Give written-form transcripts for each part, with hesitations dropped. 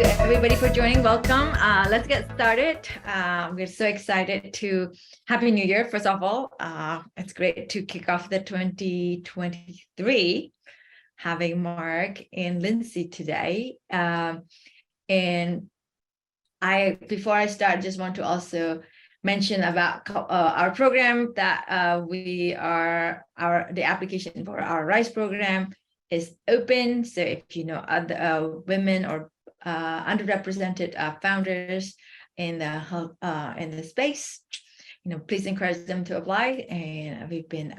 everybody for joining. Welcome. Let's get started. We're so excited to Happy New Year, first of all. It's great to kick off the 2023 having Marc and Lindsay today. And before I start, just want to also mention about our program that the application for our RISE program is open. So if you know other women or underrepresented founders in the space, please encourage them to apply. And we've been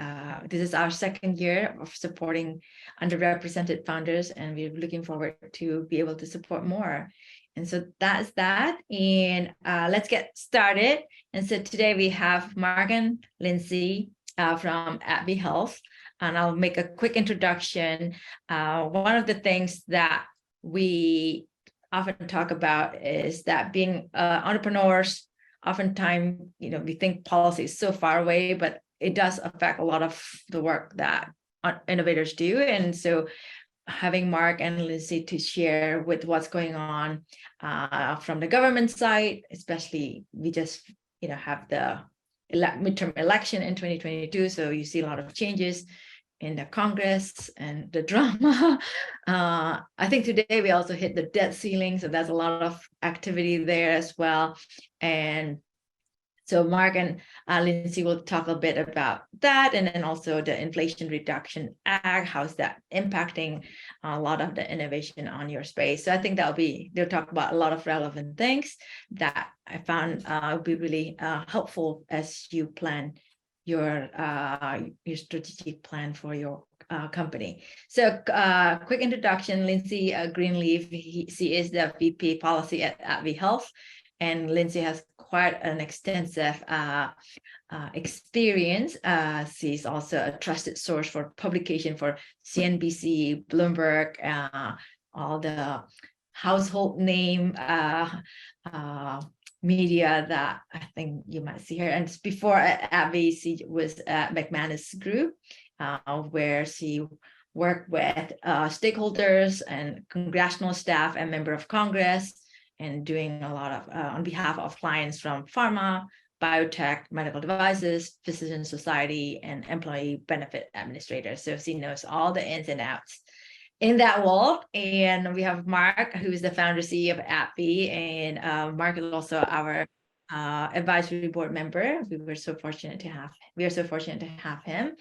this is our second year of supporting underrepresented founders, and we're looking forward to be able to support more. And so that's that. And let's get started. And so today we have Marc and Lindsay from ADVI Health, and I'll make a quick introduction. One of the things that we often talk about is that being entrepreneurs, oftentimes, we think policy is so far away, but it does affect a lot of the work that innovators do. And so having Marc and Lindsay to share with what's going on from the government side, especially we just have the midterm election in 2022, so you see a lot of changes in the Congress and the drama. I think today we also hit the debt ceiling, so there's a lot of activity there as well. And so Marc and Lindsay will talk a bit about that, and then also the Inflation Reduction Act, how's that impacting a lot of the innovation on your space. So I think they'll talk about a lot of relevant things that I found will be really helpful as you plan your strategic plan for your company. So quick introduction, Lindsay Greenleaf, she is the VP Policy at ADVI Health, and Lindsay has quite an extensive experience. She's also a trusted source for publication for CNBC, Bloomberg, all the household name media that I think you might see her. And before at ADVI, she was at McManus Group, where she worked with stakeholders and congressional staff and member of Congress, and doing a lot of on behalf of clients from pharma, biotech, medical devices, physician society, and employee benefit administrators. So she knows all the ins and outs in that world. And we have Marc, who is the founder CEO of ADVI, and Marc is also our advisory board member. We are so fortunate to have him.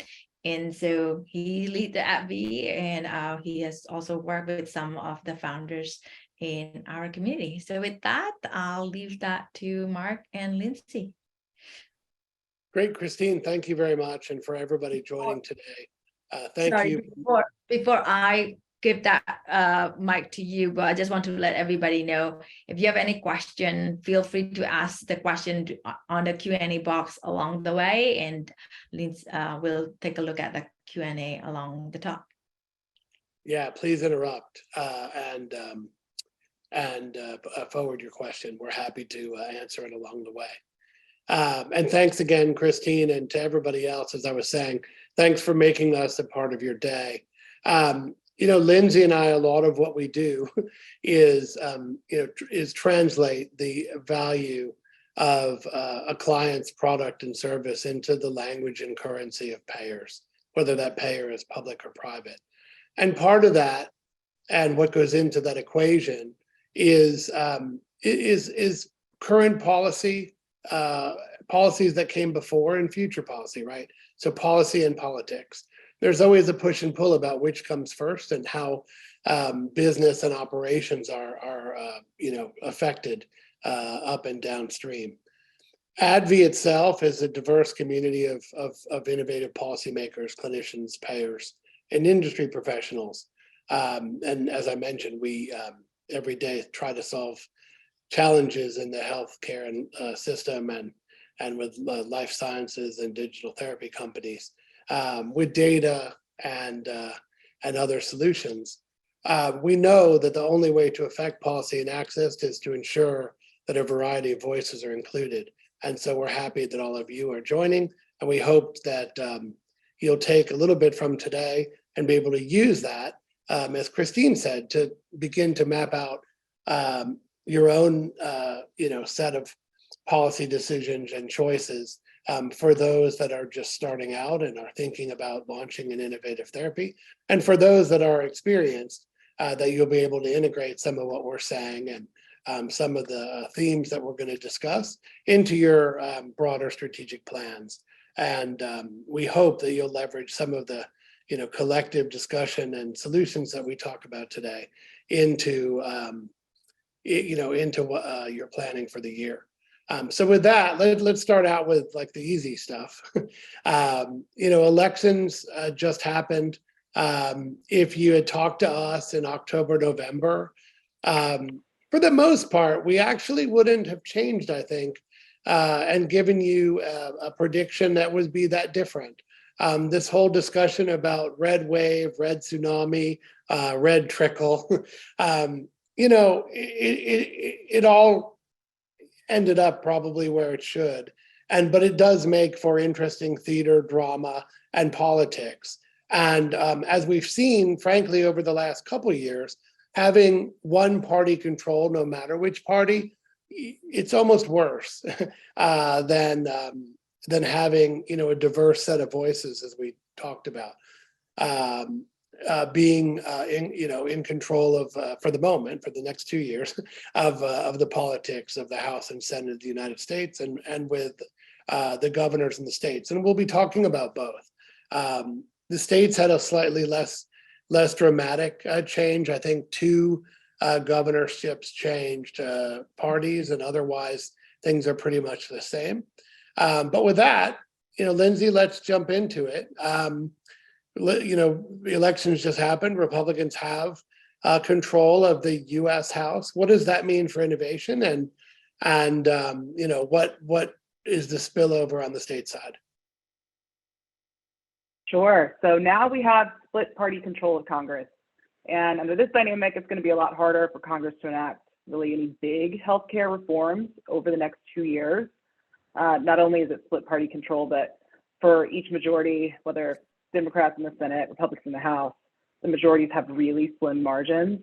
And so he leads the ADVI, and he has also worked with some of the founders in our community. So with that, I'll leave that to Marc and Lindsay. Great, Christine. Thank you very much. And for everybody joining today, thank you. Before I give that mic to you, but I just want to let everybody know, if you have any question, feel free to ask the question on the Q&A box along the way, and Lindsay will take a look at the Q&A along the top. Yeah, please interrupt and forward your question. We're happy to answer it along the way. And thanks again, Christine, and to everybody else. As I was saying, thanks for making us a part of your day. Lindsay and I, a lot of what we do is translate the value of a client's product and service into the language and currency of payers, whether that payer is public or private. And part of that, and what goes into that equation, is current policy, policies that came before, and future policy, right? So policy and politics. There's always a push and pull about which comes first, and how business and operations are affected up and downstream. ADVI itself is a diverse community of innovative policymakers, clinicians, payers, and industry professionals. And as I mentioned, we every day try to solve challenges in the healthcare system and with life sciences and digital therapy companies, with data and other solutions. We know that the only way to affect policy and access is to ensure that a variety of voices are included. And so we're happy that all of you are joining, and we hope that you'll take a little bit from today and be able to use that, as Christine said, to begin to map out your own, set of policy decisions and choices for those that are just starting out and are thinking about launching an innovative therapy. And for those that are experienced, that you'll be able to integrate some of what we're saying and some of the themes that we're going to discuss into your broader strategic plans. And we hope that you'll leverage some of the collective discussion and solutions that we talk about today into your planning for the year. So with that, let's start out with like the easy stuff. Elections just happened. If you had talked to us in October, November, for the most part, we actually wouldn't have changed, I think, and given you a prediction that would be that different. This whole discussion about red wave, red tsunami, red trickle, it all ended up probably where it should. But it does make for interesting theater, drama, and politics. And as we've seen, frankly, over the last couple of years, having one party control, no matter which party, it's almost worse than having a diverse set of voices, as we talked about, being in control of for the moment, for the next 2 years, of the politics of the House and Senate of the United States, and with the governors in the states. And we'll be talking about both. The states had a slightly less dramatic change. I think 2 governorships changed parties, and otherwise things are pretty much the same. But with that, Lindsay, let's jump into it. The elections just happened. Republicans have control of the U.S. House. What does that mean for innovation? And what is the spillover on the state side? Sure. So now we have split party control of Congress. And under this dynamic, it's going to be a lot harder for Congress to enact really any big healthcare reforms over the next 2 years. Not only is it split party control, but for each majority, whether Democrats in the Senate, Republicans in the House, the majorities have really slim margins.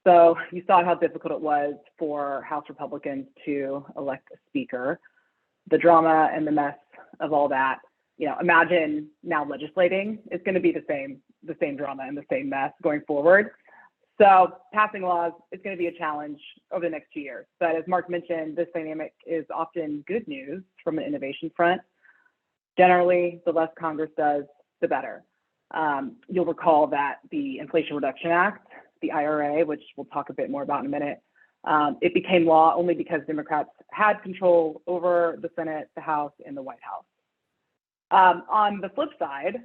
So you saw how difficult it was for House Republicans to elect a speaker. The drama and the mess of all that, imagine now legislating is going to be the same drama and the same mess going forward. So passing laws is going to be a challenge over the next 2 years. But as Marc mentioned, this dynamic is often good news from an innovation front. Generally, the less Congress does, the better. You'll recall that the Inflation Reduction Act, the IRA, which we'll talk a bit more about in a minute, it became law only because Democrats had control over the Senate, the House, and the White House. On the flip side,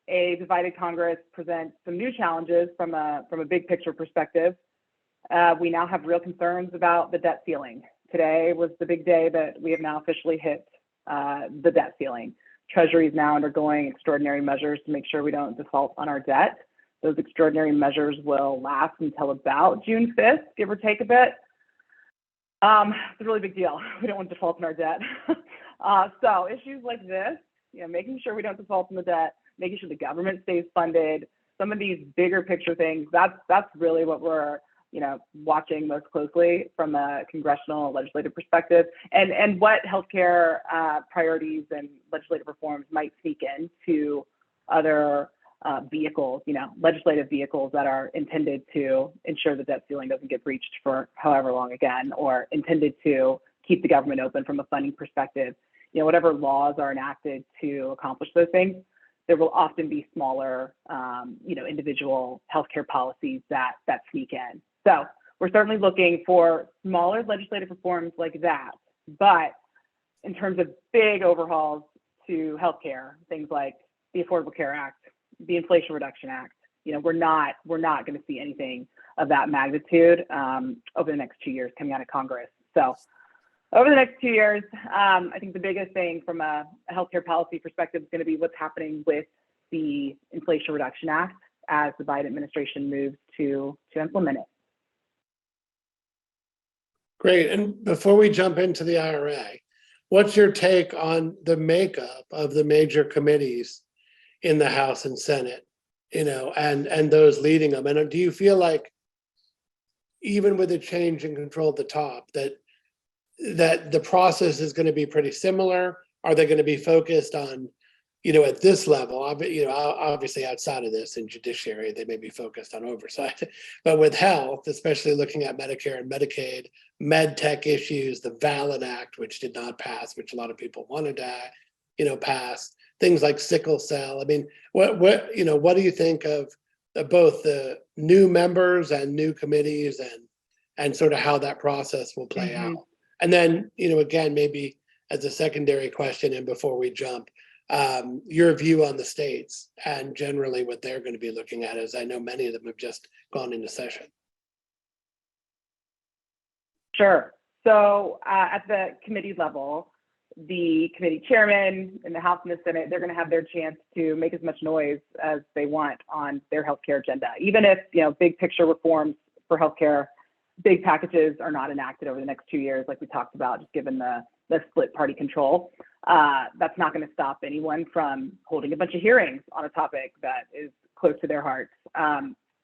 a divided Congress presents some new challenges from a big picture perspective. We now have real concerns about the debt ceiling. Today was the big day that we have now officially hit the debt ceiling. Treasury is now undergoing extraordinary measures to make sure we don't default on our debt. Those extraordinary measures will last until about June 5th, give or take a bit. It's a really big deal. We don't want to default on our debt. So issues like this, making sure we don't default on the debt, making sure the government stays funded, some of these bigger picture things, that's really what we're watching most closely from a congressional legislative perspective, and what healthcare priorities and legislative reforms might sneak into other vehicles, legislative vehicles that are intended to ensure the debt ceiling doesn't get breached for however long again, or intended to keep the government open from a funding perspective. Whatever laws are enacted to accomplish those things, there will often be smaller, individual healthcare policies that sneak in. So we're certainly looking for smaller legislative reforms like that. But in terms of big overhauls to healthcare, things like the Affordable Care Act, the Inflation Reduction Act, we're not going to see anything of that magnitude over the next 2 years coming out of Congress. So over the next 2 years, I think the biggest thing from a healthcare policy perspective is going to be what's happening with the Inflation Reduction Act as the Biden administration moves to implement it. Great. And before we jump into the IRA, what's your take on the makeup of the major committees in the House and Senate, and those leading them? And do you feel like, even with a change in control at the top, that the process is going to be pretty similar? Are they going to be focused on, at this level, obviously outside of this in judiciary, they may be focused on oversight, but with health, especially looking at Medicare and Medicaid, med tech issues, the VALID Act, which did not pass, which a lot of people wanted to, pass, things like sickle cell. I mean, what do you think of both the new members and new committees and sort of how that process will play out? And then, again, maybe as a secondary question, and before we jump, your view on the states and generally what they're going to be looking at, as I know many of them have just gone into session. Sure. So at the committee level, the committee chairman in the House and the Senate, they're going to have their chance to make as much noise as they want on their healthcare agenda, even if, big picture reforms for healthcare, big packages are not enacted over the next 2 years, like we talked about, just given the split party control. That's not going to stop anyone from holding a bunch of hearings on a topic that is close to their hearts.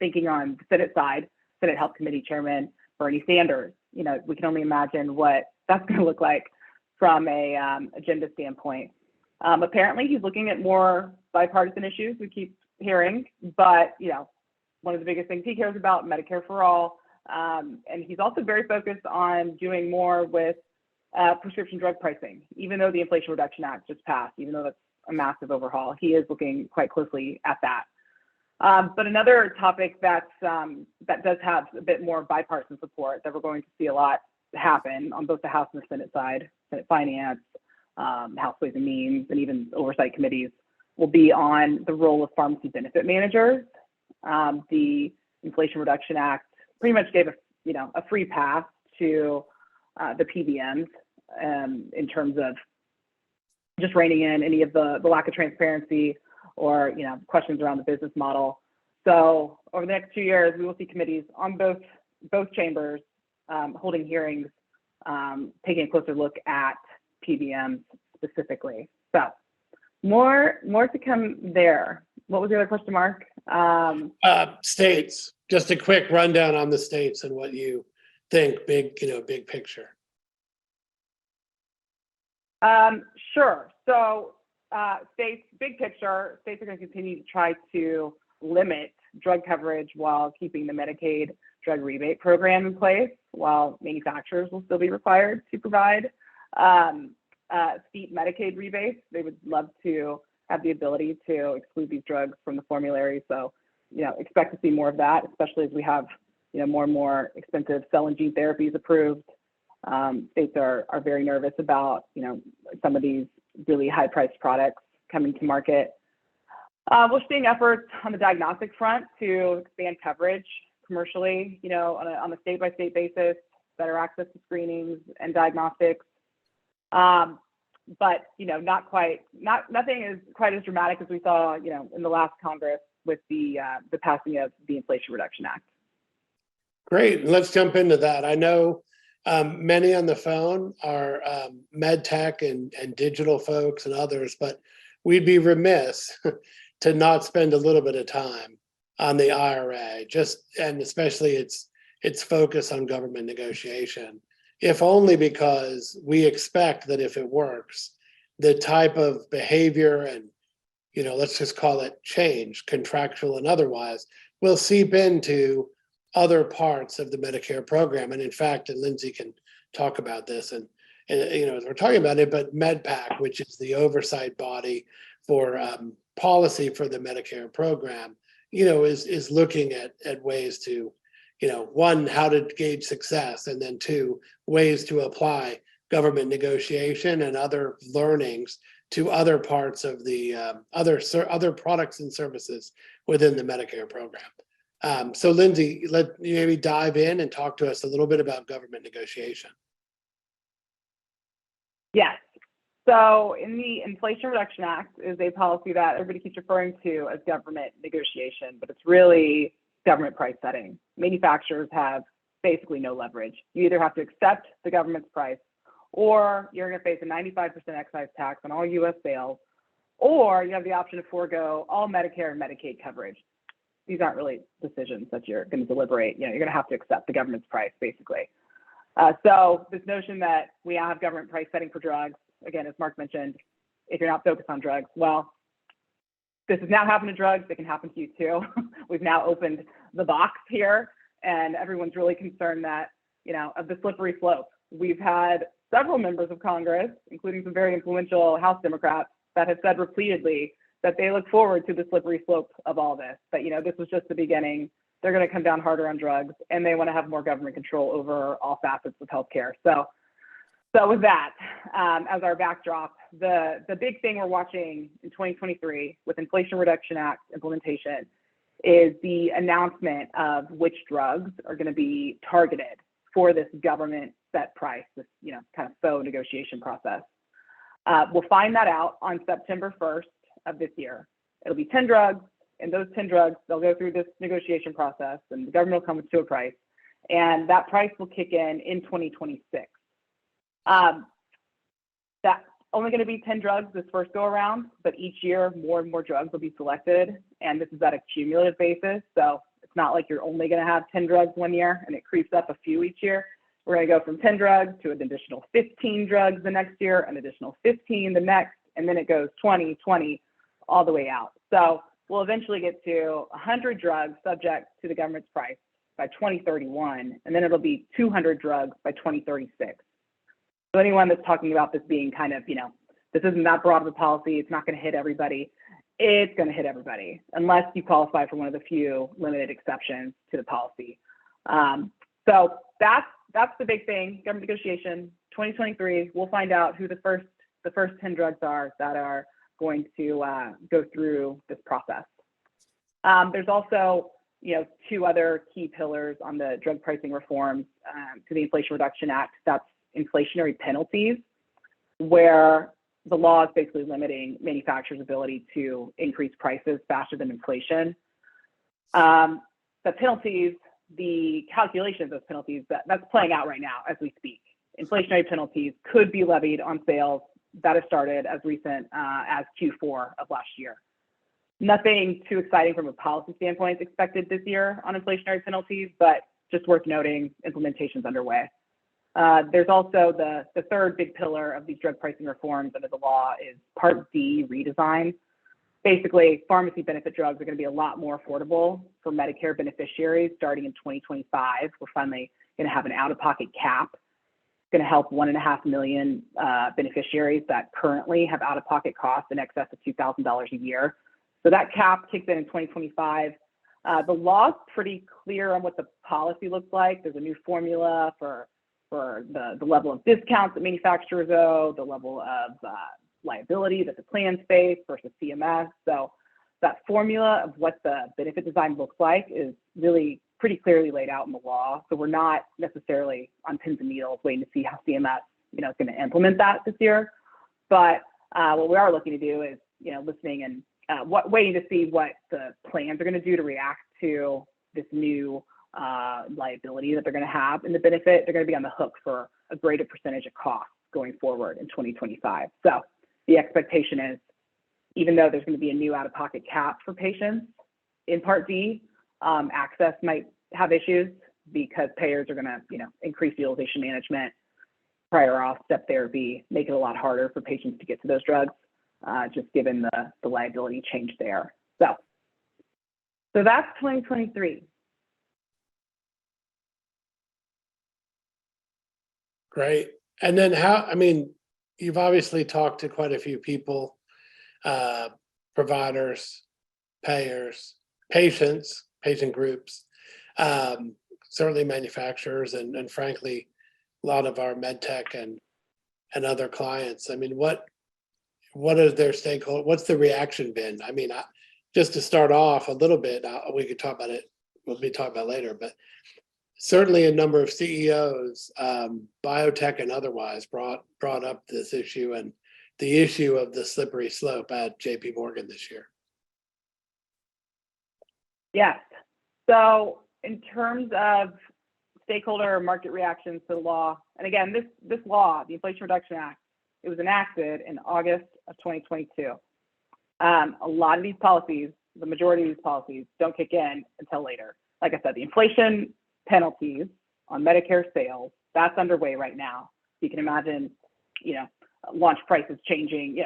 Thinking on the Senate side, Senate Health Committee Chairman Bernie Sanders, we can only imagine what that's going to look like from a agenda standpoint. Apparently, he's looking at more bipartisan issues, we keep hearing, but one of the biggest things he cares about, Medicare for all, and he's also very focused on doing more with prescription drug pricing. Even though the Inflation Reduction Act just passed, even though that's a massive overhaul, he is looking quite closely at that. But another topic that does have a bit more bipartisan support that we're going to see a lot happen on both the House and the Senate side, Senate Finance, House Ways and Means, and even oversight committees, will be on the role of pharmacy benefit managers. The Inflation Reduction Act pretty much gave a free pass to the PBMs in terms of just reining in any of the lack of transparency or questions around the business model. So over the next 2 years, we will see committees on both chambers holding hearings, taking a closer look at PBMs specifically. So more to come there. What was the other question, Mark? States. Just a quick rundown on the states and what you think, big picture. Sure. So states, big picture, states are going to continue to try to limit drug coverage while keeping the Medicaid drug rebate program in place, while manufacturers will still be required to provide steep Medicaid rebates. They would love to have the ability to exclude these drugs from the formulary. So, expect to see more of that, especially as we have, more and more expensive cell and gene therapies approved. States are very nervous about, some of these really high-priced products coming to market. We're seeing efforts on the diagnostic front to expand coverage commercially, on a state-by-state basis, better access to screenings and diagnostics. But nothing is quite as dramatic as we saw, in the last Congress with the passing of the Inflation Reduction Act. Great. Let's jump into that. I know many on the phone are med tech and digital folks and others, but we'd be remiss to not spend a little bit of time on the IRA, and especially its focus on government negotiation, if only because we expect that if it works, the type of behavior and, let's just call it change, contractual and otherwise, will seep into other parts of the Medicare program. And in fact, and Lindsay can talk about this, and as we're talking about it, but MedPAC, which is the oversight body for policy for the Medicare program, is looking at ways to, one, how to gauge success, and then two, ways to apply government negotiation and other learnings to other parts of the other products and services within the Medicare program. So Lindsay, let you maybe dive in and talk to us a little bit about government negotiation. Yes. So in the Inflation Reduction Act is a policy that everybody keeps referring to as government negotiation, but it's really government price setting. Manufacturers have basically no leverage. You either have to accept the government's price, or you're going to face a 95% excise tax on all U.S. sales, or you have the option to forego all Medicare and Medicaid coverage. these aren't really decisions that you're going to deliberate. You're going to have to accept the government's price, basically. So this notion that we now have government price setting for drugs, again, as Marc mentioned, if you're not focused on drugs, well, this has now happened to drugs. It can happen to you too. We've now opened the box here, and everyone's really concerned that, of the slippery slope. We've had several members of Congress, including some very influential House Democrats, that have said repeatedly that they look forward to the slippery slope of all this, that, this was just the beginning. They're going to come down harder on drugs, and they want to have more government control over all facets of healthcare. So with that, as our backdrop, the big thing we're watching in 2023 with Inflation Reduction Act implementation is the announcement of which drugs are going to be targeted for this government set price, this, kind of faux negotiation process. We'll find that out on September 1st of this year. It'll be 10 drugs, and those 10 drugs, they'll go through this negotiation process, and the government will come to a price, and that price will kick in 2026. That's only going to be 10 drugs this first go around, but each year more and more drugs will be selected, and this is at a cumulative basis. So it's not like you're only going to have 10 drugs one year and it creeps up a few each year. We're going to go from 10 drugs to an additional 15 drugs the next year, an additional 15 the next, and then it goes 20, 20, all the way out. So we'll eventually get to 100 drugs subject to the government's price by 2031, and then it'll be 200 drugs by 2036. So anyone that's talking about this being kind of, this isn't that broad of a policy, it's not going to hit everybody, it's going to hit everybody, unless you qualify for one of the few limited exceptions to the policy. So that's the big thing, government negotiation, 2023, we'll find out who the first 10 drugs are that are going to go through this process. There's also, two other key pillars on the drug pricing reforms to the Inflation Reduction Act. That's inflationary penalties, where the law is basically limiting manufacturers' ability to increase prices faster than inflation. The penalties, the calculation of those penalties, that's playing out right now as we speak. Inflationary penalties could be levied on sales that have started as recent as Q4 of last year. Nothing too exciting from a policy standpoint expected this year on inflationary penalties, but just worth noting, implementation's underway. There's also the third big pillar of these drug pricing reforms under the law is Part D redesign. Basically, pharmacy benefit drugs are going to be a lot more affordable for Medicare beneficiaries starting in 2025. We're finally going to have an out-of-pocket cap. It's going to help 1.5 million beneficiaries that currently have out-of-pocket costs in excess of $2,000 a year. So that cap kicks in 2025. The law's pretty clear on what the policy looks like. There's a new formula for the level of discounts that manufacturers owe, the level of liability that the plans face versus CMS. So that formula of what the benefit design looks like is really pretty clearly laid out in the law. So we're not necessarily on pins and needles waiting to see how CMS, is going to implement that this year. But what we are looking to do is, listening and waiting to see what the plans are going to do to react to this new liability that they're going to have in the benefit. They're going to be on the hook for a greater percentage of costs going forward in 2025. So the expectation is, even though there's going to be a new out-of-pocket cap for patients in Part D, access might have issues because payers are going to, increase utilization management, prior auth, step therapy, make it a lot harder for patients to get to those drugs, just given the liability change there. So that's 2023. Great. And then you've obviously talked to quite a few people, providers, payers, patients, patient groups, certainly manufacturers, and frankly, a lot of our med tech and other clients. What is their stakeholder? What's the reaction been? Just to start off a little bit, we could talk about it. We'll be talking about it later, but certainly a number of CEOs, biotech and otherwise, brought up this issue and the issue of the slippery slope at JP Morgan this year. Yes. So in terms of stakeholder market reactions to the law, and again, this law, the Inflation Reduction Act, it was enacted in August of 2022. A lot of these policies the majority of these policies don't kick in until later. Like I said, the inflation penalties on Medicare sales, that's underway right now. You can imagine, you know, launch prices changing,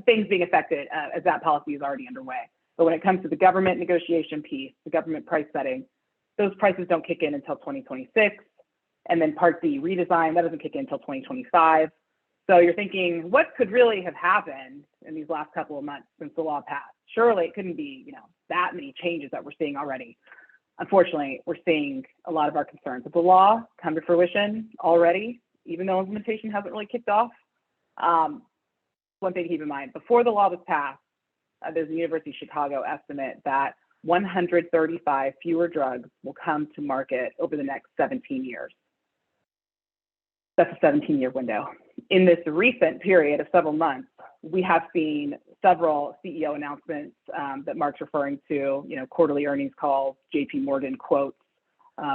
things being affected as that policy is already underway. But when it comes to the government negotiation piece, the government price setting, those prices don't kick in until 2026. And then Part D redesign, that doesn't kick in until 2025. So you're thinking, what could really have happened in these last couple of months since the law passed? Surely it couldn't be, you know, that many changes that we're seeing already. Unfortunately, we're seeing a lot of our concerns with the law come to fruition already, even though implementation hasn't really kicked off. One thing to keep in mind, before the law was passed, there's a University of Chicago estimate that 135 fewer drugs will come to market over the next 17 years. That's a 17-year window. In this recent period of several months, we have seen several CEO announcements that Marc's referring to, you know, quarterly earnings calls, JP Morgan quotes.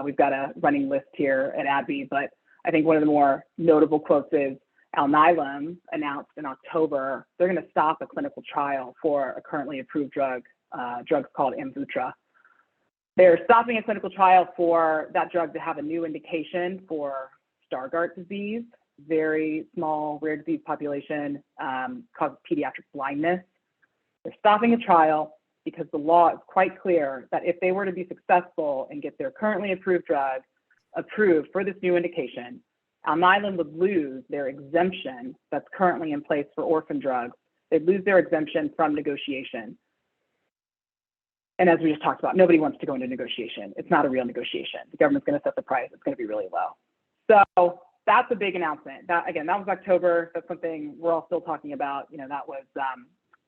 We've got a running list here at ADVI, but I think one of the more notable quotes is Alnylam announced in October they're going to stop a clinical trial for a currently approved drug called Amvuttra. They're stopping a clinical trial for that drug to have a new indication for Stargardt disease, very small rare disease population, causes pediatric blindness. They're stopping a trial because the law is quite clear that if they were to be successful and get their currently approved drug approved for this new indication, Alnylam would lose their exemption that's currently in place for orphan drugs. They'd lose their exemption from negotiation. And as we just talked about, nobody wants to go into negotiation. It's not a real negotiation. The government's going to set the price. It's going to be really low. So that's a big announcement. That, again, that was October. That's something we're all still talking about. You know, that was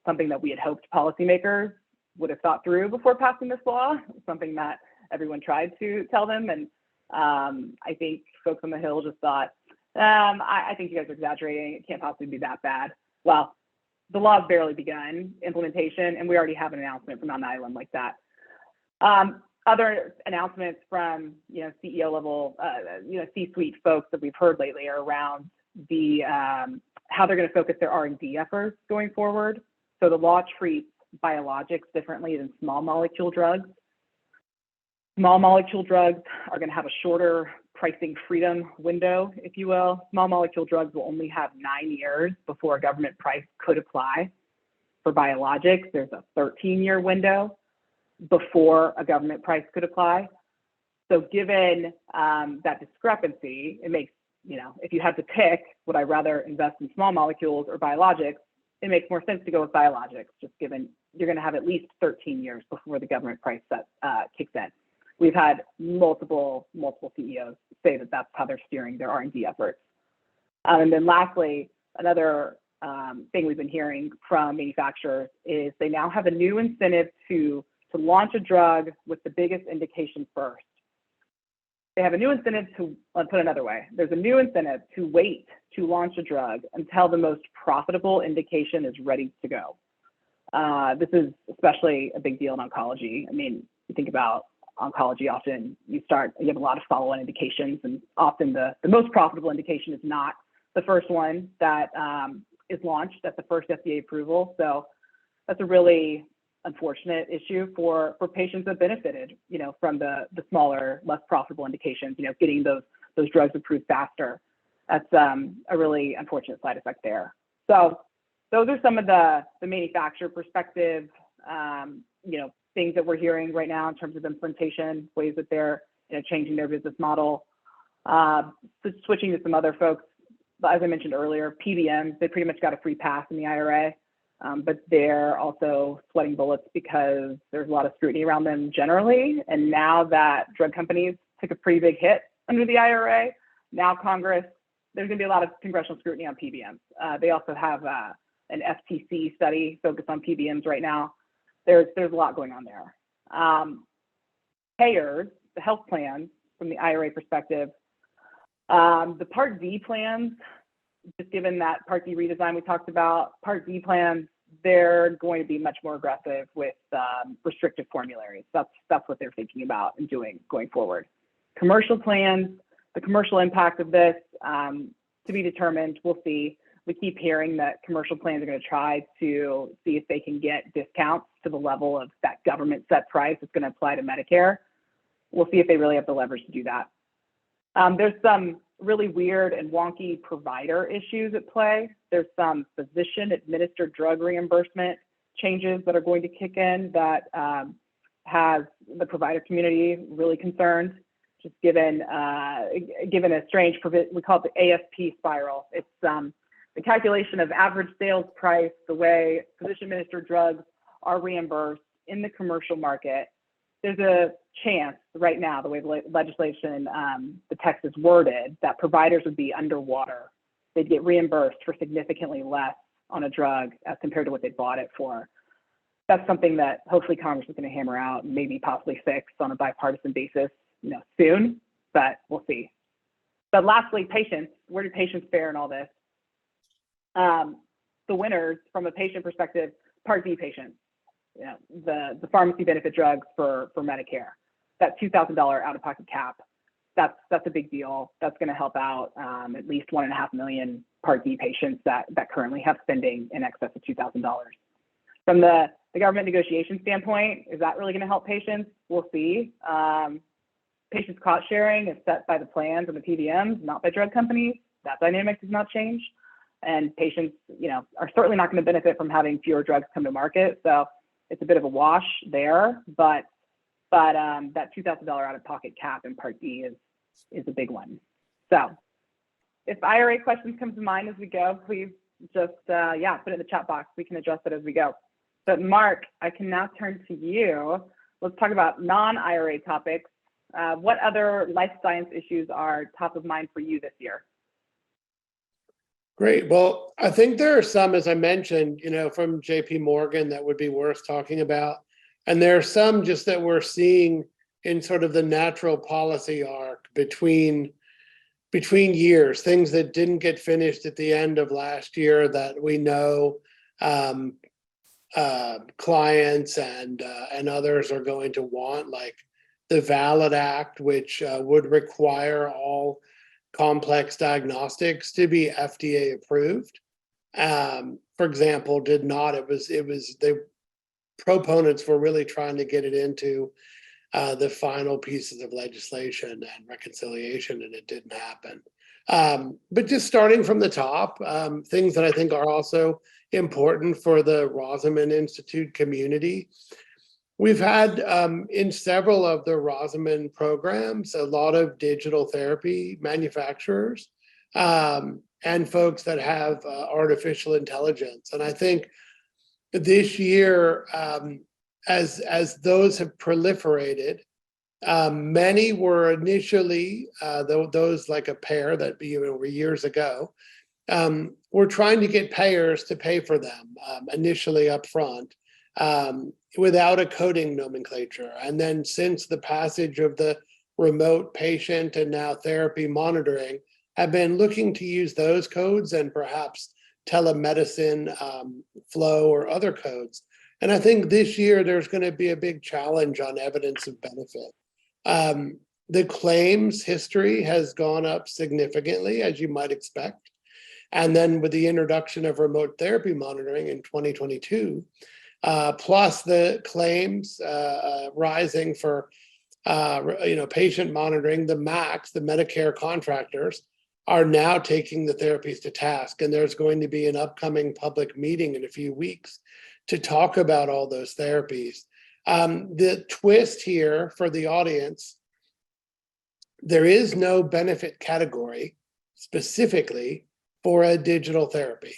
something that we had hoped policymakers would have thought through before passing this law, something that everyone tried to tell them. And I think folks on the Hill just thought, I think you guys are exaggerating. It can't possibly be that bad. Well, the law's barely begun implementation, and we already have an announcement from Alnylam like that. Other announcements from, you know, CEO level, you know, C-suite folks that we've heard lately are around the how they're going to focus their R&D efforts going forward. So the law treats biologics differently than small molecule drugs. Small molecule drugs are going to have a shorter pricing freedom window, if you will. Small molecule drugs will only have 9 years before a government price could apply. For biologics, there's a 13-year window before a government price could apply. So given that discrepancy, it makes, you know, if you had to pick, would I rather invest in small molecules or biologics, it makes more sense to go with biologics, just given you're going to have at least 13 years before the government price set kicks in. We've had multiple CEOs say that that's how they're steering their R&D efforts. And then lastly, another thing we've been hearing from manufacturers is they now have a new incentive to launch a drug with the biggest indication first. They have a new incentive to, let's put it another way, there's a new incentive to wait to launch a drug until the most profitable indication is ready to go. This is especially a big deal in oncology. I mean, you think about oncology, often you have a lot of follow-on indications, and often the most profitable indication is not the first one that is launched at the first FDA approval. So that's a really unfortunate issue for patients that benefited, you know, from the smaller, less profitable indications, you know, getting those drugs approved faster. That's a really unfortunate side effect there. So those are some of the manufacturer perspective, you know, things that we're hearing right now in terms of implementation, ways that they're, you know, changing their business model. Switching to some other folks, as I mentioned earlier, PBMs, they pretty much got a free pass in the IRA. But they're also sweating bullets because there's a lot of scrutiny around them generally. And now that drug companies took a pretty big hit under the IRA, now Congress, there's going to be a lot of congressional scrutiny on PBMs. They also have an FTC study focused on PBMs right now. There's a lot going on there. Payers, the health plans, from the IRA perspective, the Part D plans, just given that Part D redesign we talked about, Part D plans, they're going to be much more aggressive with restrictive formularies. That's what they're thinking about and doing going forward. Commercial plans, the commercial impact of this to be determined, we'll see. We keep hearing that commercial plans are going to try to see if they can get discounts to the level of that government set price that's going to apply to Medicare. We'll see if they really have the leverage to do that. There's some really weird and wonky provider issues at play. There's some physician administered drug reimbursement changes that are going to kick in that has the provider community really concerned, just given a strange, we call it the ASP spiral. It's the calculation of average sales price, the way physician administered drugs are reimbursed in the commercial market. There's a chance right now, the way the legislation, the text is worded, that providers would be underwater. They'd get reimbursed for significantly less on a drug as compared to what they bought it for. That's something that hopefully Congress is going to hammer out and maybe possibly fix on a bipartisan basis, soon, but we'll see. But lastly, patients. Where do patients fare in all this? The winners from a patient perspective, Part D patients. The pharmacy benefit drugs for Medicare, that $2,000 out-of-pocket cap, that's a big deal. That's going to help out at least 1.5 million Part D patients that currently have spending in excess of $2,000. From the government negotiation standpoint, is that really going to help patients? We'll see. Patients' cost sharing is set by the plans and the PBMs, not by drug companies. That dynamic does not change. And patients, are certainly not going to benefit from having fewer drugs come to market. So it's a bit of a wash there, but that $2,000 out-of-pocket cap in Part D is a big one. So if IRA questions come to mind as we go, please just put it in the chat box. We can address it as we go. But Marc, I can now turn to you. Let's talk about non-IRA topics. What other life science issues are top of mind for you this year? Great. Well, I think there are some, as I mentioned, from JP Morgan that would be worth talking about. And there are some just that we're seeing in sort of the natural policy arc between years, things that didn't get finished at the end of last year that we know clients and others are going to want, like the VALID Act, which would require all complex diagnostics to be FDA approved. For example, did not. It was the proponents were really trying to get it into the final pieces of legislation and reconciliation, and it didn't happen. But just starting from the top, things that I think are also important for the Rosamond Institute community. We've had in several of the Rosamond programs, a lot of digital therapy manufacturers and folks that have artificial intelligence. And I think this year, as those have proliferated, many were initially, those like a pair that were years ago, were trying to get payers to pay for them initially up front. Without a coding nomenclature. And then since the passage of the remote patient and now therapy monitoring, have been looking to use those codes and perhaps telemedicine flow or other codes. And I think this year there's going to be a big challenge on evidence of benefit. The claims history has gone up significantly, as you might expect. And then with the introduction of remote therapy monitoring in 2022, plus the claims rising for patient monitoring, the MACs, the Medicare contractors, are now taking the therapies to task. And there's going to be an upcoming public meeting in a few weeks to talk about all those therapies. The twist here for the audience, there is no benefit category specifically for a digital therapy.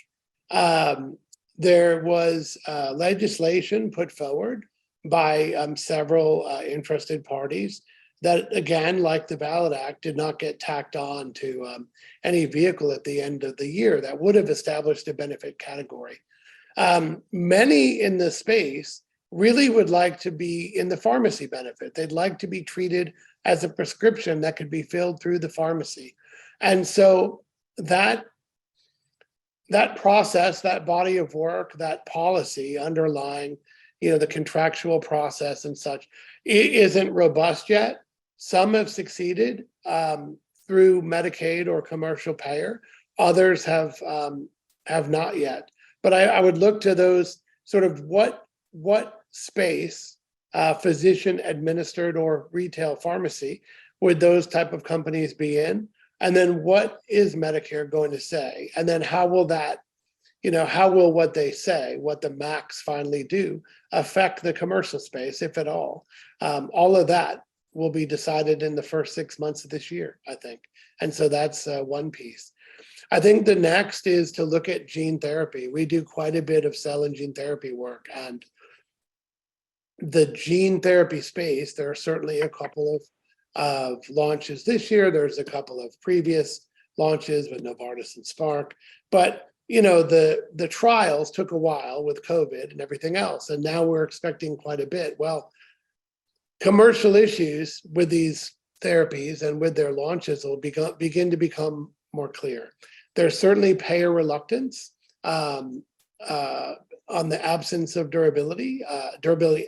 There was legislation put forward by several interested parties that, again, like the VALID Act, did not get tacked on to any vehicle at the end of the year that would have established a benefit category. Many in the space really would like to be in the pharmacy benefit. They'd like to be treated as a prescription that could be filled through the pharmacy. And so that process, that body of work, that policy underlying, the contractual process and such, it isn't robust yet. Some have succeeded through Medicaid or commercial payer. Others have have not yet. But I would look to those sort of what space, physician administered or retail pharmacy, would those type of companies be in? And then what is Medicare going to say? And then how will that, how will what they say, what the MACs finally do, affect the commercial space, if at all? All of that will be decided in the first 6 months of this year, I think. And so that's one piece. I think the next is to look at gene therapy. We do quite a bit of cell and gene therapy work, and the gene therapy space, there are certainly a couple of launches this year. There's a couple of previous launches with Novartis and Spark, but the trials took a while with COVID and everything else, and now we're expecting quite a bit. Well, commercial issues with these therapies and with their launches will begin to become more clear. There's certainly payer reluctance on the absence of durability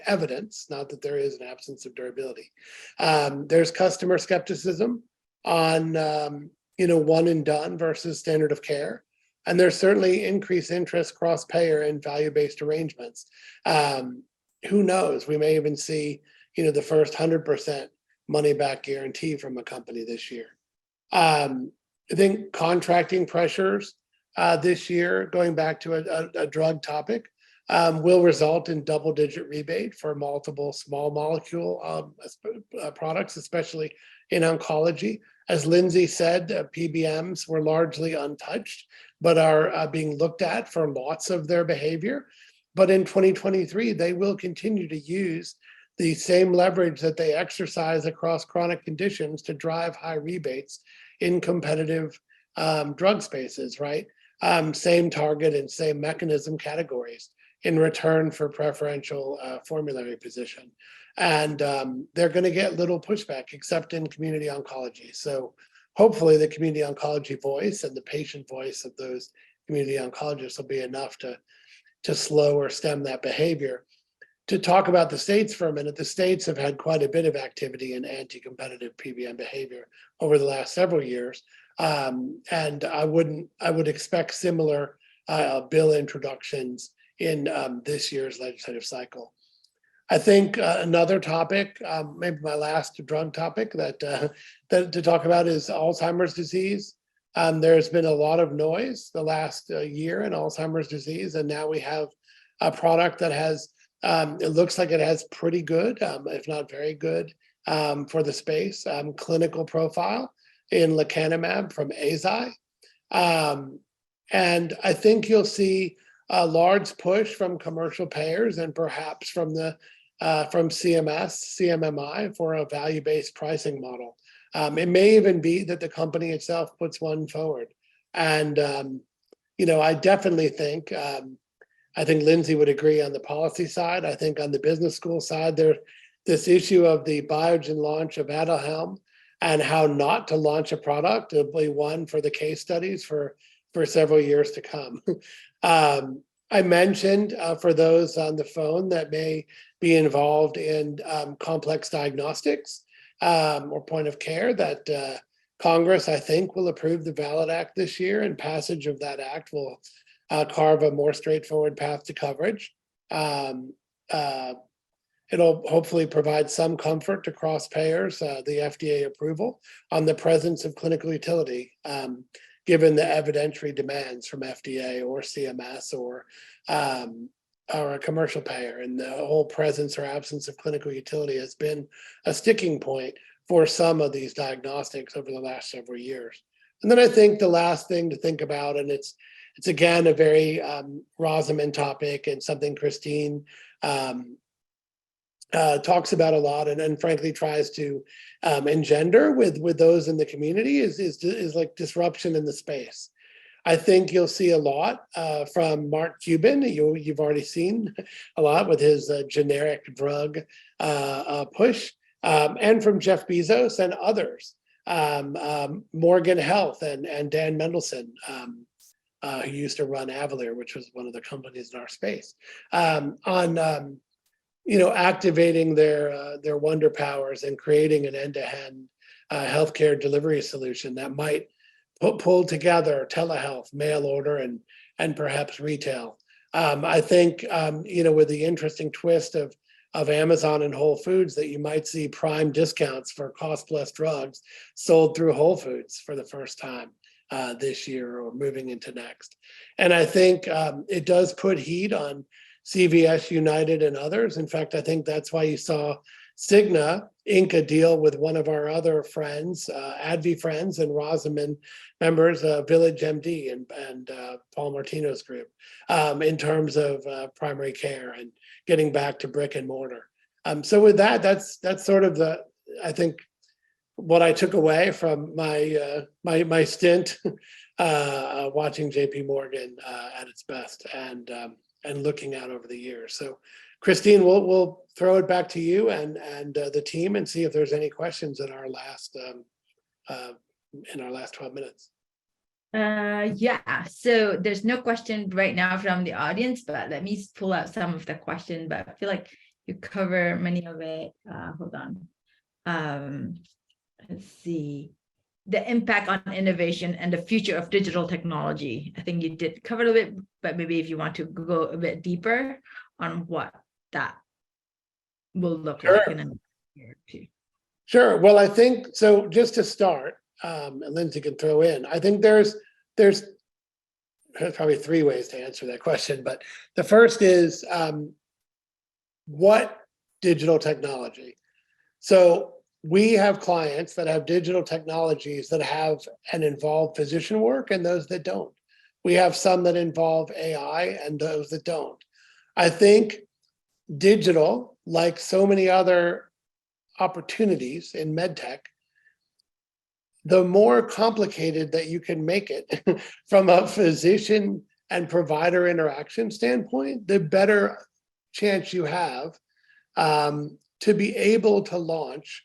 evidence, not that there is an absence of durability. There's customer skepticism on one and done versus standard of care. And there's certainly increased interest cross-payer and value-based arrangements. Who knows? We may even see, the first 100% money-back guarantee from a company this year. I think contracting pressures this year, going back to a drug topic, will result in double-digit rebate for multiple small molecule products, especially in oncology. As Lindsay said, PBMs were largely untouched, but are being looked at for lots of their behavior. But in 2023, they will continue to use the same leverage that they exercise across chronic conditions to drive high rebates in competitive drug spaces, right? Same target and same mechanism categories in return for preferential formulary position. And they're going to get little pushback except in community oncology. So hopefully the community oncology voice and the patient voice of those community oncologists will be enough to slow or stem that behavior. To talk about the states for a minute, the states have had quite a bit of activity in anti-competitive PBM behavior over the last several years. And I would expect similar bill introductions in this year's legislative cycle. I think another topic, maybe my last drug topic that to talk about is Alzheimer's disease. There's been a lot of noise the last year in Alzheimer's disease, and now we have a product that has, it looks like it has pretty good, if not very good, for the space, clinical profile in lecanemab from ADVI. And I think you'll see a large push from commercial payers and perhaps from CMS, CMMI for a value-based pricing model. It may even be that the company itself puts one forward. And, I definitely think, I think Lindsay would agree on the policy side. I think on the business school side, there's this issue of the Biogen launch of Aduhelm and how not to launch a product will be one for the case studies for several years to come. I mentioned for those on the phone that may be involved in complex diagnostics or point of care that Congress, I think, will approve the VALID Act this year, and passage of that act will carve a more straightforward path to coverage. It'll hopefully provide some comfort to cross payers, the FDA approval on the presence of clinical utility, given the evidentiary demands from FDA or CMS or a commercial payer. And the whole presence or absence of clinical utility has been a sticking point for some of these diagnostics over the last several years. And then I think the last thing to think about, and it's again a very Rosamond topic and something Christine talks about a lot and frankly tries to engender with those in the community is like disruption in the space. I think you'll see a lot from Marc Cuban. You've already seen a lot with his generic drug push, and from Jeff Bezos and others, Morgan Health and Dan Mendelsohn, who used to run Avalere, which was one of the companies in our space, on activating their wonder powers and creating an end-to-end healthcare delivery solution that might pull together telehealth, mail order, and perhaps retail. I think, with the interesting twist of Amazon and Whole Foods, that you might see prime discounts for cost plus drugs sold through Whole Foods for the first time this year or moving into next. And I think it does put heat on CVS, United, and others. In fact, I think that's why you saw Cigna ink a deal with one of our other friends, ADVI friends and Rosamond members, Village MD and Paul Martino's group, in terms of primary care and getting back to brick and mortar. So with that, that's sort of I think what I took away from my stint watching JP Morgan at its best and looking out over the years. So Christine, we'll throw it back to you and the team and see if there's any questions in our last 12 minutes. Yeah, so there's no question right now from the audience, but let me pull out some of the questions, but I feel like you cover many of it. Hold on. Let's see. The impact on innovation and the future of digital technology. I think you did cover a bit, but maybe if you want to go a bit deeper on what that will look like in a year or two. Sure. Well, I think so. Just to start, and Lindsay can throw in, I think there's probably three ways to answer that question. But the first is what digital technology? So we have clients that have digital technologies that have and involve physician work and those that don't. We have some that involve AI and those that don't. I think digital, like so many other opportunities in medtech, the more complicated that you can make it from a physician and provider interaction standpoint, the better chance you have to be able to launch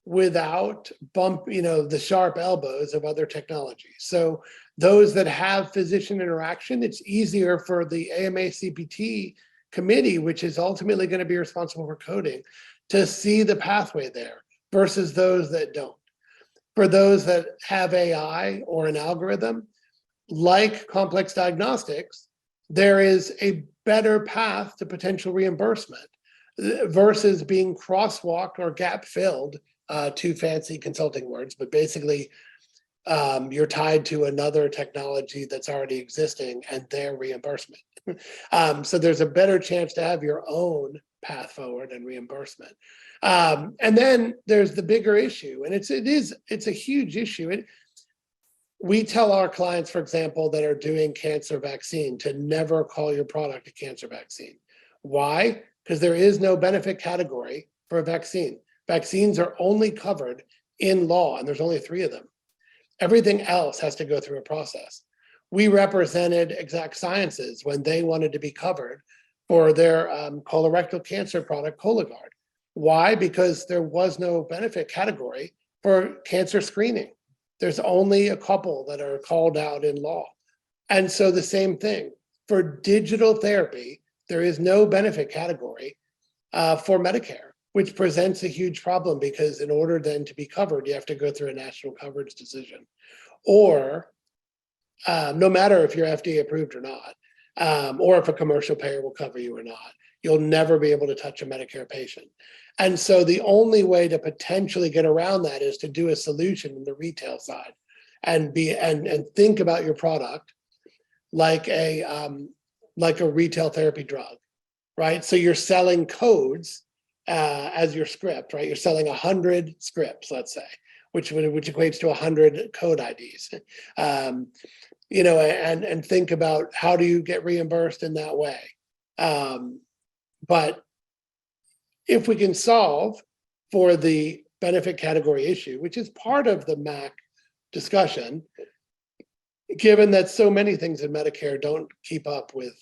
without the sharp elbows of other technologies. So those that have physician interaction, it's easier for the AMA CPT committee, which is ultimately going to be responsible for coding, to see the pathway there versus those that don't. For those that have AI or an algorithm, like complex diagnostics, there is a better path to potential reimbursement versus being crosswalked or gap filled, two fancy consulting words, but basically you're tied to another technology that's already existing and their reimbursement. So there's a better chance to have your own path forward and reimbursement. And then there's the bigger issue, and it's a huge issue. We tell our clients, for example, that are doing cancer vaccine to never call your product a cancer vaccine. Why? Because there is no benefit category for a vaccine. Vaccines are only covered in law, and there's only 3 of them. Everything else has to go through a process. We represented Exact Sciences when they wanted to be covered for their colorectal cancer product, Cologuard. Why? Because there was no benefit category for cancer screening. There's only a couple that are called out in law. And so the same thing, for digital therapy, there is no benefit category for Medicare, which presents a huge problem because in order then to be covered, you have to go through a national coverage decision. Or no matter if you're FDA approved or not, or if a commercial payer will cover you or not, you'll never be able to touch a Medicare patient. And so the only way to potentially get around that is to do a solution in the retail side and think about your product like a retail therapy drug, right? So you're selling codes as your script, right? You're selling 100 scripts, let's say, which equates to 100 code IDs. And think about how do you get reimbursed in that way. But if we can solve for the benefit category issue, which is part of the MAC discussion, given that so many things in Medicare don't keep up with,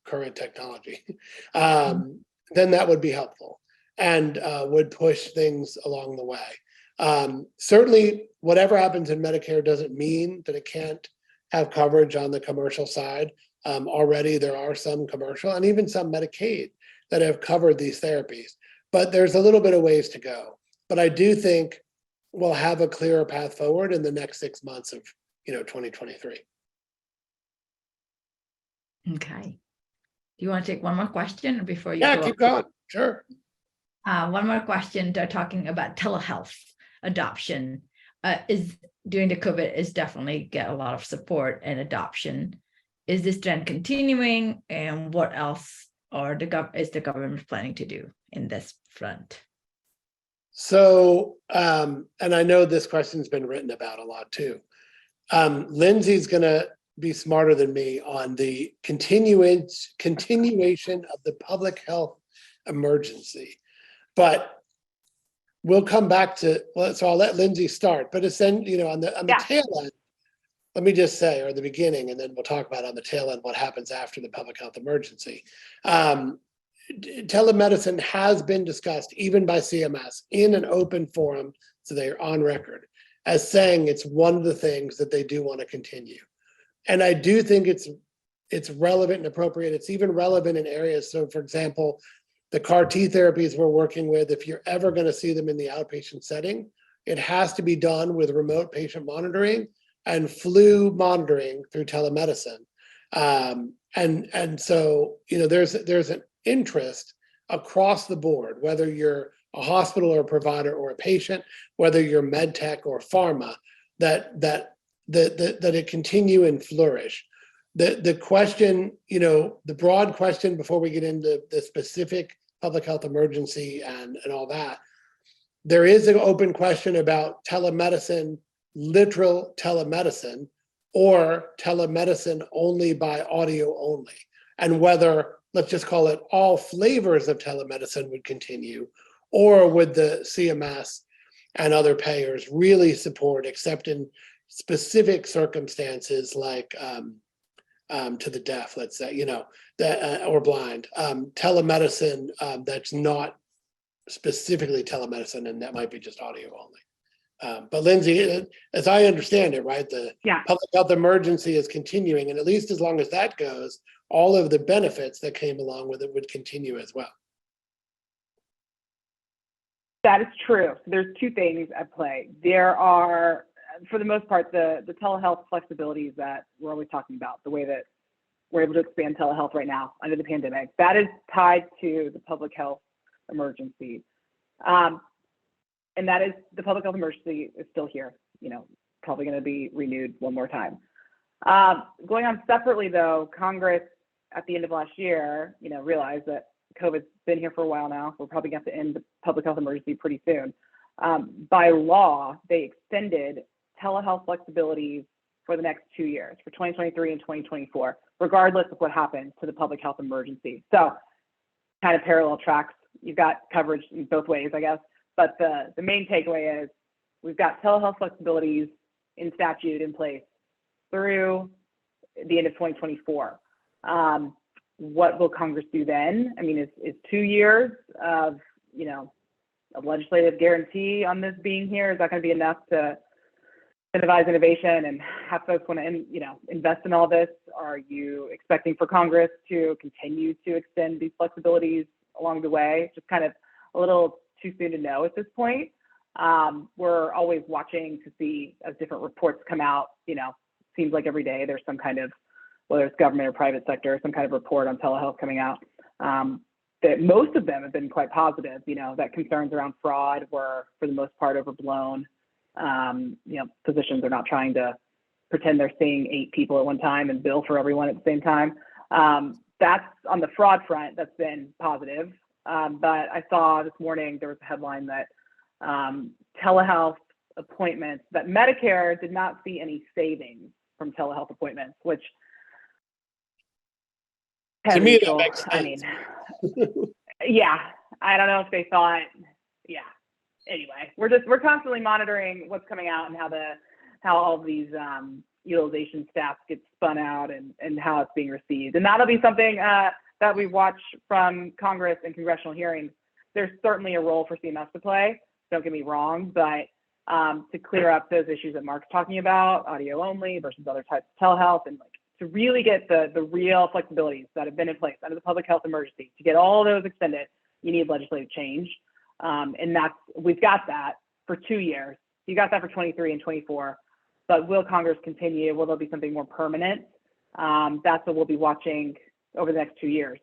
current technology, then that would be helpful and would push things along the way. Certainly, whatever happens in Medicare doesn't mean that it can't have coverage on the commercial side. Already there are some commercial and even some Medicaid that have covered these therapies, but there's a little bit of ways to go. But I do think we'll have a clearer path forward in the next 6 months of 2023. Okay. Do you want to take one more question before you Yeah, go? keep going. Sure. One more question. They're talking about telehealth adoption. Is during the COVID is definitely get a lot of support and adoption. Is this trend continuing, and what else is the government planning to do in this front? So, and I know this question's been written about a lot too. Lindsay's gonna be smarter than me on the continuation of the public health emergency. But we'll come back to, well, so I'll let Lindsay start, but it's then, on the Yeah. tail end, let me just say, or the beginning, and then we'll talk about on the tail end what happens after the public health emergency. Telemedicine has been discussed even by CMS in an open forum, so they're on record as saying it's one of the things that they do want to continue. And I do think it's relevant and appropriate. It's even relevant in areas. So for example, the CAR T therapies we're working with, if you're ever going to see them in the outpatient setting, it has to be done with remote patient monitoring and flu monitoring through telemedicine. And so, there's an interest across the board, whether you're a hospital or a provider or a patient, whether you're med tech or pharma, that it continue and flourish. The question, the broad question before we get into the specific public health emergency and all that, there is an open question about telemedicine, literal telemedicine, or telemedicine only by audio only, and whether, let's just call it, all flavors of telemedicine would continue, or would the CMS and other payers really support, except in specific circumstances like to the deaf, let's say, or blind, telemedicine that's not specifically telemedicine, and that might be just audio only. But Lindsay, as I understand it, right, the public health emergency is continuing, and at least as long as that goes, all of the benefits that came along with it would continue as well. That is true. There's two things at play. There are, for the most part, the telehealth flexibilities that we're always talking about, the way that we're able to expand telehealth right now under the pandemic, that is tied to the public health emergency. And that is, the public health emergency is still here, probably going to be renewed one more time. Going on separately though, Congress at the end of last year, realized that COVID's been here for a while now. We're probably going to have to end the public health emergency pretty soon. By law, they extended telehealth flexibilities for the next 2 years, for 2023 and 2024, regardless of what happens to the public health emergency. So kind of parallel tracks. You've got coverage in both ways, I guess. But the main takeaway is we've got telehealth flexibilities in statute in place through the end of 2024. What will Congress do then? I mean, is 2 years of, a legislative guarantee on this being here, is that going to be enough to incentivize innovation and have folks want to, invest in all this? Are you expecting for Congress to continue to extend these flexibilities along the way? Just kind of a little too soon to know at this point. We're always watching to see as different reports come out. Seems like every day there's some kind of, whether it's government or private sector, some kind of report on telehealth coming out. That most of them have been quite positive. That concerns around fraud were for the most part overblown. Physicians are not trying to pretend they're seeing 8 people at one time and bill for everyone at the same time. That's on the fraud front, that's been positive. But I saw this morning, there was a headline that telehealth appointments, that Medicare did not see any savings from telehealth appointments, which to me, that makes sense. I mean, yeah, I don't know if they thought, anyway, we're constantly monitoring what's coming out and how all of these utilization stats get spun out and how it's being received. And that'll be something that we watch from Congress and congressional hearings. There's certainly a role for CMS to play, don't get me wrong, but to clear up those issues that Marc's talking about, audio only versus other types of telehealth, and to really get the real flexibilities that have been in place under the public health emergency, to get all those extended, you need legislative change. And we've got that for 2 years. You got that for 23 and 24, but will Congress continue? Will there be something more permanent? That's what we'll be watching over the next 2 years.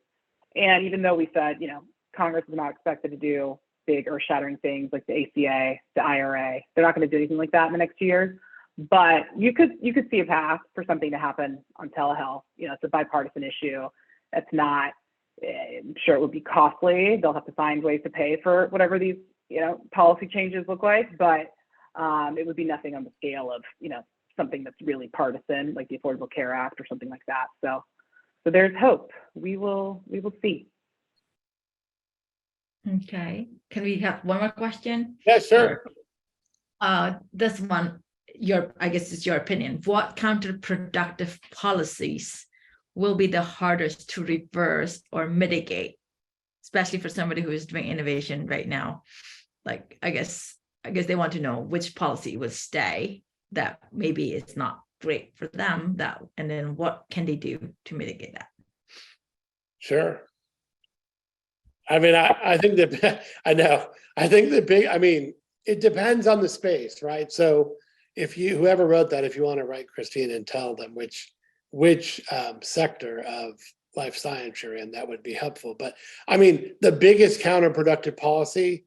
And even though we said, Congress is not expected to do big earth-shattering things like the ACA, the IRA, they're not going to do anything like that in the next 2 years. But you could see a path for something to happen on telehealth. It's a bipartisan issue. It's not. I'm sure it would be costly. They'll have to find ways to pay for whatever these policy changes look like. But it would be nothing on the scale of something that's really partisan, like the Affordable Care Act or something like that. So there's hope. We will see. Okay. Can we have one more question? Yeah, sure. This one, I guess it's your opinion. What counterproductive policies will be the hardest to reverse or mitigate, especially for somebody who is doing innovation right now? Like, I guess they want to know which policy will stay that maybe it's not great for them, and then what can they do to mitigate that? Sure. I mean, I think that it depends on the space, right? So whoever wrote that, if you want to write Christine and tell them which sector of life science you're in, that would be helpful. But I mean, the biggest counterproductive policy,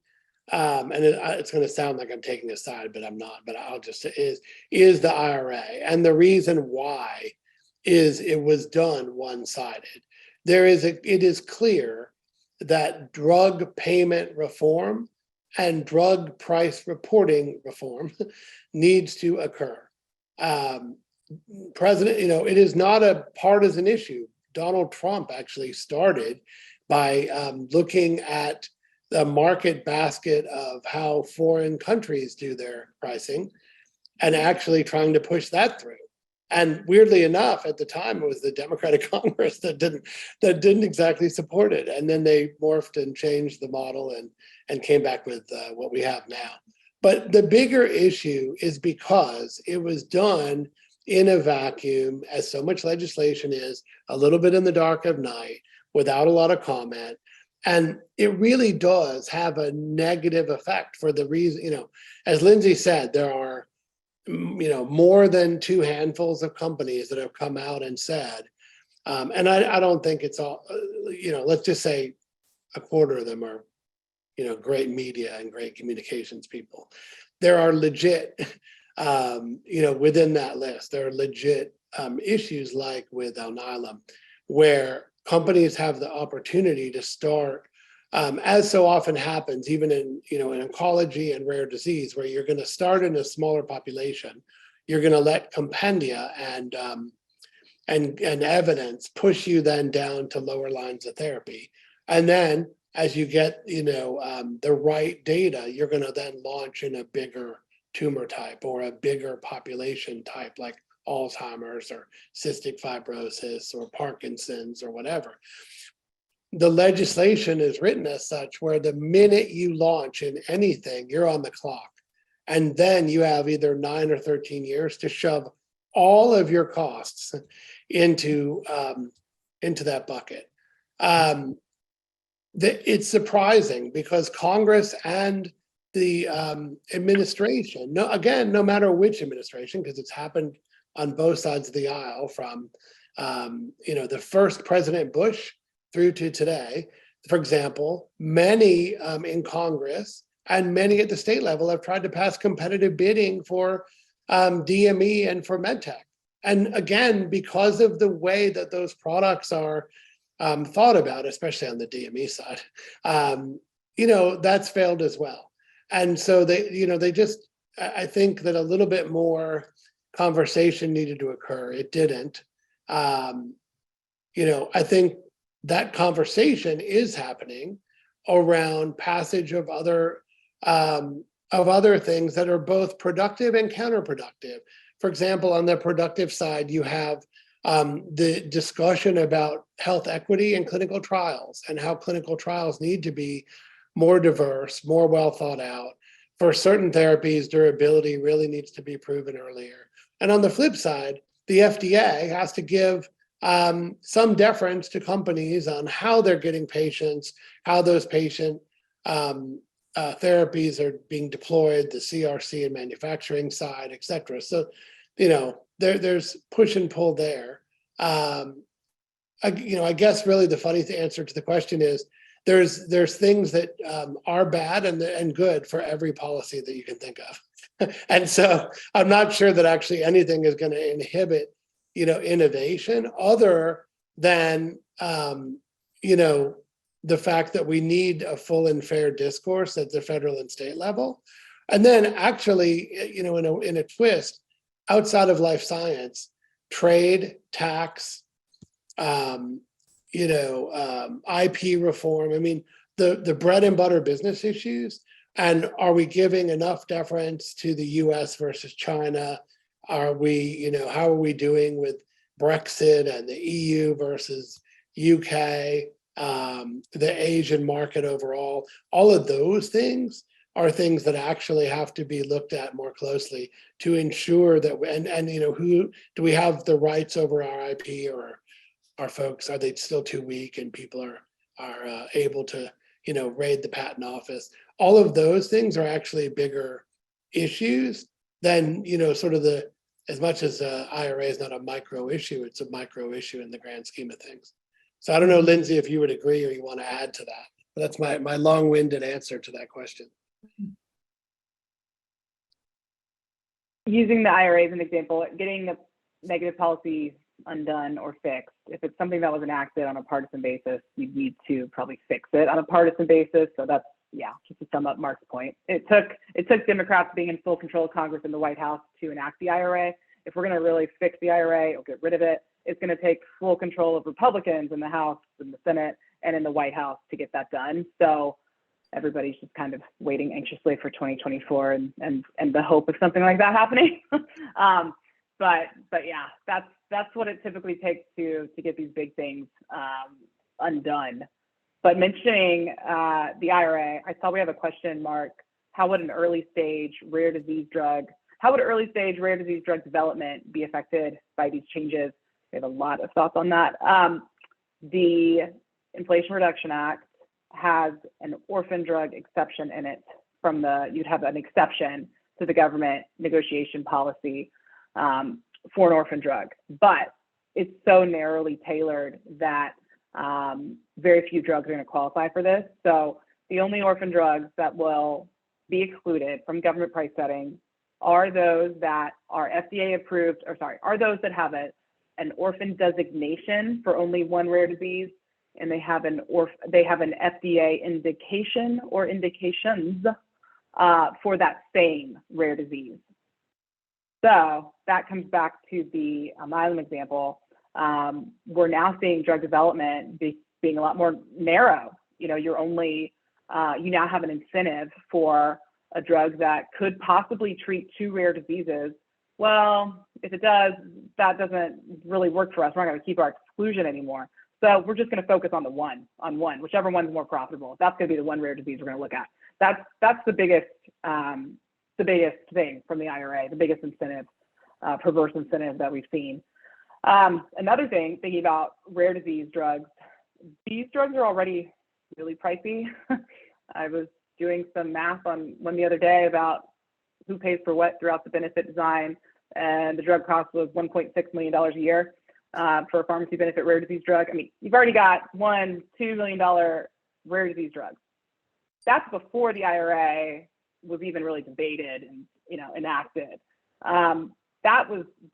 and it's going to sound like I'm taking a side, but I'm not, but I'll just say is the IRA. And the reason why is it was done one-sided. It is clear that drug payment reform and drug price reporting reform needs to occur. President, it is not a partisan issue. Donald Trump actually started by looking at the market basket of how foreign countries do their pricing and actually trying to push that through. And weirdly enough, at the time, it was the Democratic Congress that didn't exactly support it. And then they morphed and changed the model and came back with what we have now. But the bigger issue is because it was done in a vacuum, as so much legislation is, a little bit in the dark of night, without a lot of comment. And it really does have a negative effect for the reason, as Lindsay said, there are more than 2 handfuls of companies that have come out and said, and I don't think it's all, let's just say a quarter of them are, great media and great communications people. There are legit, within that list, there are legit issues like with Alnylam, where companies have the opportunity to start, as so often happens, even in oncology and rare disease, where you're going to start in a smaller population, you're going to let compendia and evidence push you then down to lower lines of therapy, and then as you get the right data, you're going to then launch in a bigger tumor type or a bigger population type, like Alzheimer's or cystic fibrosis or Parkinson's or whatever. The legislation is written as such where the minute you launch in anything, you're on the clock. And then you have either 9 or 13 years to shove all of your costs into that bucket. It's surprising because Congress and the administration, no matter which administration, because it's happened on both sides of the aisle from the first President Bush through to today. For example, many in Congress and many at the state level have tried to pass competitive bidding for DME and for MedTech. And again, because of the way that those products are thought about, especially on the DME side, that's failed as well. And so I think that a little bit more conversation needed to occur. It didn't. I think that conversation is happening around passage of other things that are both productive and counterproductive. For example, on the productive side, you have the discussion about health equity in clinical trials and how clinical trials need to be more diverse, more well thought out. For certain therapies, durability really needs to be proven earlier. And on the flip side, the FDA has to give some deference to companies on how they're getting patients, how those patient therapies are being deployed, the CRC and manufacturing side, et cetera. So, there's push and pull there. I guess really the funny answer to the question is there's things that are bad and good for every policy that you can think of. And so I'm not sure that actually anything is going to inhibit, innovation other than, the fact that we need a full and fair discourse at the federal and state level. And then actually, in a twist, outside of life science, trade, tax, IP reform. I mean, the bread and butter business issues. And are we giving enough deference to the US versus China? Are we, how are we doing with Brexit and the EU versus UK, the Asian market overall? All of those things are things that actually have to be looked at more closely to ensure that, who do we have the rights over our IP, or our folks, are they still too weak and people are able to, raid the patent office? All of those things are actually bigger issues than, sort of as much as IRA is not a micro issue, it's a micro issue in the grand scheme of things. So I don't know, Lindsay, if you would agree or you want to add to that. But that's my long-winded answer to that question. Using the IRA as an example, getting the negative policy undone or fixed. If it's something that was enacted on a partisan basis, you need to probably fix it on a partisan basis. So that's, just to sum up Marc's point. It took Democrats being in full control of Congress and the White House to enact the IRA. If we're going to really fix the IRA or get rid of it, it's going to take full control of Republicans in the House and the Senate and in the White House to get that done. So everybody's just kind of waiting anxiously for 2024 and the hope of something like that happening. But yeah, that's what it typically takes to get these big things undone. But mentioning the IRA, I saw we have a question, Marc. How would early stage rare disease drug development be affected by these changes? We have a lot of thoughts on that. The Inflation Reduction Act has an orphan drug exception in it you'd have an exception to the government negotiation policy for an orphan drug, but it's so narrowly tailored that very few drugs are going to qualify for this. So the only orphan drugs that will be excluded from government price setting are those that are FDA approved, are those that have an orphan designation for only one rare disease, and they have an FDA indication or indications for that same rare disease. So that comes back to the Alnylam example. We're now seeing drug development being a lot more narrow. You're only, you now have an incentive for a drug that could possibly treat two rare diseases. Well, if it does, that doesn't really work for us. We're not going to keep our exclusion anymore. So we're just going to focus on one, whichever one's more profitable. That's going to be the one rare disease we're going to look at. That's the biggest thing from the IRA, the biggest incentive, perverse incentive that we've seen. Another thing, thinking about rare disease drugs, these drugs are already really pricey. I was doing some math on one the other day about who pays for what throughout the benefit design, and the drug cost was $1.6 million a year for a pharmacy benefit rare disease drug. I mean, you've already got $1-2 million rare disease drugs. That's before the IRA was even really debated and enacted.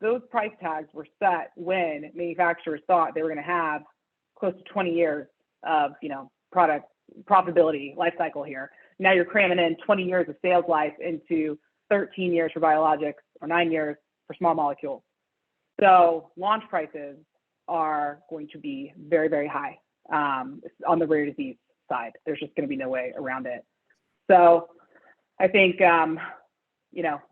Those price tags were set when manufacturers thought they were going to have close to 20 years of product profitability life cycle here. Now you're cramming in 20 years of sales life into 13 years for biologics or 9 years for small molecules. So launch prices are going to be very, very high on the rare disease side. There's just going to be no way around it. So I think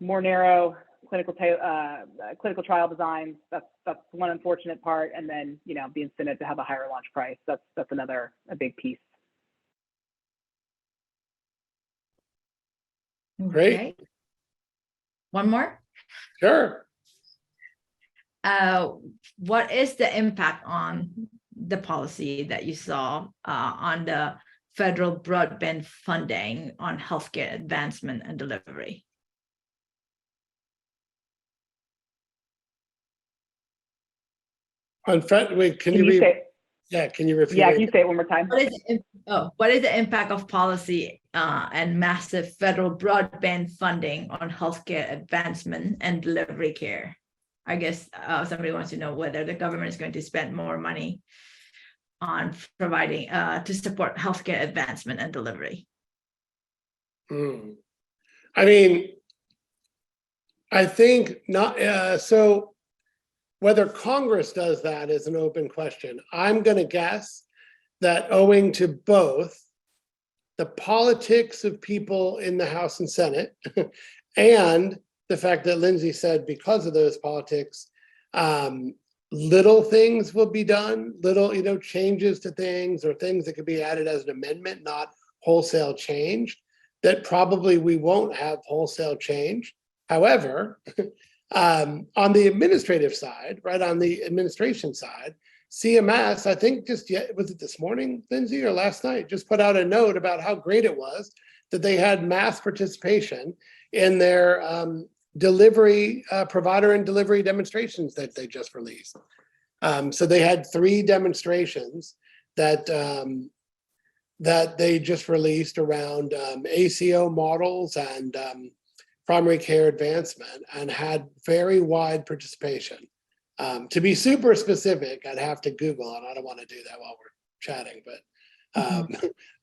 more narrow clinical trial designs. That's one unfortunate part, and then the incentive to have a higher launch price. That's a big piece. Great. Okay. One more. Sure. What is the impact on the policy that you saw on the federal broadband funding on healthcare advancement and delivery? Wait, can Can you you read? say, Yeah, can you repeat? yeah, it? can you say it one more time? What is the impact of policy and massive federal broadband funding on healthcare advancement and delivery care? I guess somebody wants to know whether the government is going to spend more money on providing to support healthcare advancement and delivery. I mean, I think not. So whether Congress does that is an open question. I'm going to guess that owing to both the politics of people in the House and Senate and the fact that Lindsay said because of those politics, little things will be done, little, changes to things or things that could be added as an amendment, not wholesale change, that probably we won't have wholesale change. However, on the administrative side, right, on the administration side, CMS, I think was it this morning, Lindsay, or last night, just put out a note about how great it was that they had mass participation in their delivery, provider and delivery demonstrations that they just released. So they had 3 demonstrations that they just released around ACO models and primary care advancement, and had very wide participation. To be super specific, I'd have to Google, and I don't want to do that while we're chatting, but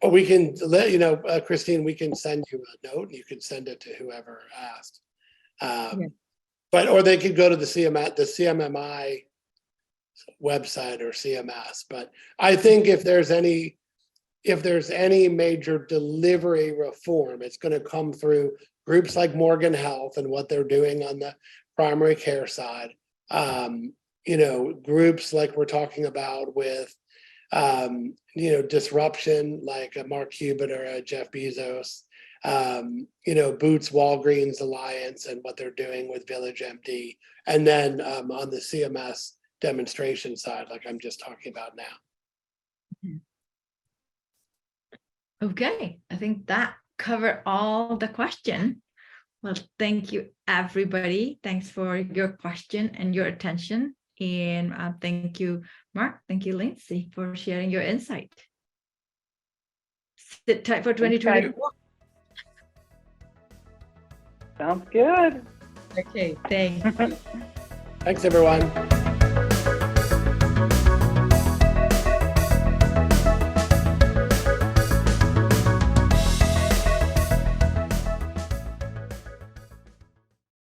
but we can let you know, Christine, we can send you a note and you can send it to whoever asked. But, or they could go to the CMMI website or CMS. But I think if there's any major delivery reform, it's going to come through groups like Morgan Health and what they're doing on the primary care side. Groups like we're talking about with, disruption, like a Marc Cuban or a Jeff Bezos, Boots Walgreens Alliance and what they're doing with Village MD. And then on the CMS demonstration side, like I'm just talking about now. Okay, I think that covered all the question. Well, thank you, everybody. Thanks for your question and your attention. And thank you, Marc. Thank you, Lindsay, for sharing your insight. Sit tight for 2024. Sounds good. Okay, thanks. Thanks, everyone.